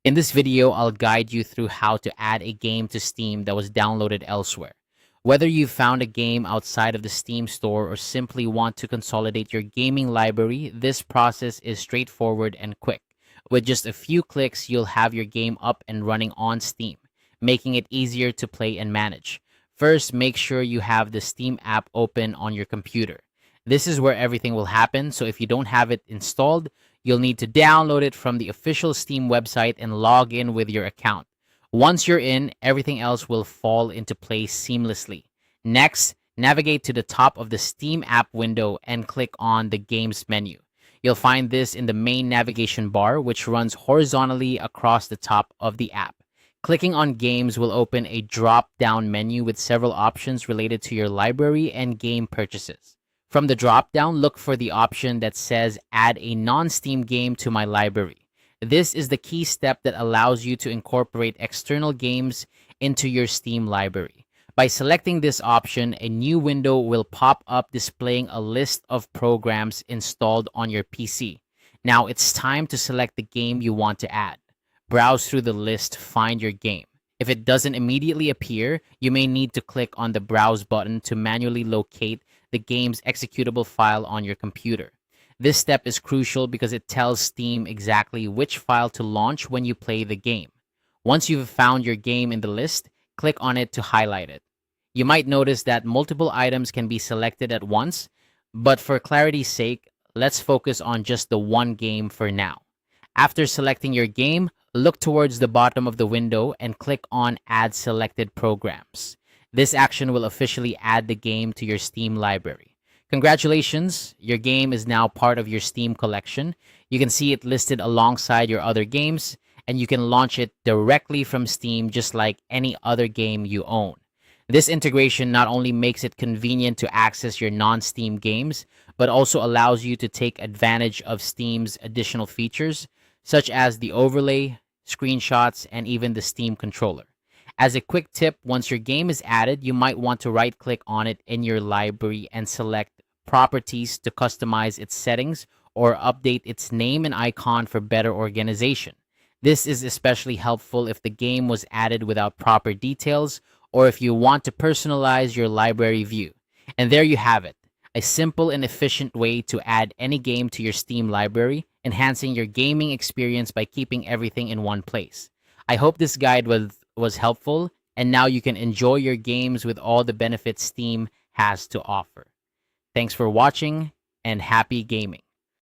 In this video, I'll guide you through how to add a game to Steam that was downloaded elsewhere. Whether you found a game outside of the Steam store or simply want to consolidate your gaming library, this process is straightforward and quick. With just a few clicks, you'll have your game up and running on Steam, making it easier to play and manage. First, make sure you have the Steam app open on your computer. This is where everything will happen, so if you don't have it installed, you'll need to download it from the official Steam website and log in with your account. Once you're in, everything else will fall into place seamlessly. Next, navigate to the top of the Steam app window and click on the Games menu. You'll find this in the main navigation bar, which runs horizontally across the top of the app. Clicking on Games will open a drop-down menu with several options related to your library and game purchases. From the drop-down, look for the option that says Add a non-Steam game to my library. This is the key step that allows you to incorporate external games into your Steam library. By selecting this option, a new window will pop up displaying a list of programs installed on your PC. Now it's time to select the game you want to add. Browse through the list to find your game. If it doesn't immediately appear, you may need to click on the Browse button to manually locate the game's executable file on your computer. This step is crucial because it tells Steam exactly which file to launch when you play the game. Once you've found your game in the list, click on it to highlight it. You might notice that multiple items can be selected at once, but for clarity's sake, let's focus on just the one game for now. After selecting your game, look towards the bottom of the window and click on Add Selected Programs. This action will officially add the game to your Steam library. Congratulations, your game is now part of your Steam collection. You can see it listed alongside your other games, and you can launch it directly from Steam just like any other game you own. This integration not only makes it convenient to access your non-Steam games, but also allows you to take advantage of Steam's additional features, such as the overlay, screenshots, and even the Steam controller. As a quick tip, once your game is added, you might want to right-click on it in your library and select Properties to customize its settings or update its name and icon for better organization. This is especially helpful if the game was added without proper details or if you want to personalize your library view. And there you have it, a simple and efficient way to add any game to your Steam library, enhancing your gaming experience by keeping everything in one place. I hope this guide was helpful, and now you can enjoy your games with all the benefits Steam has to offer. Thanks for watching, and happy gaming.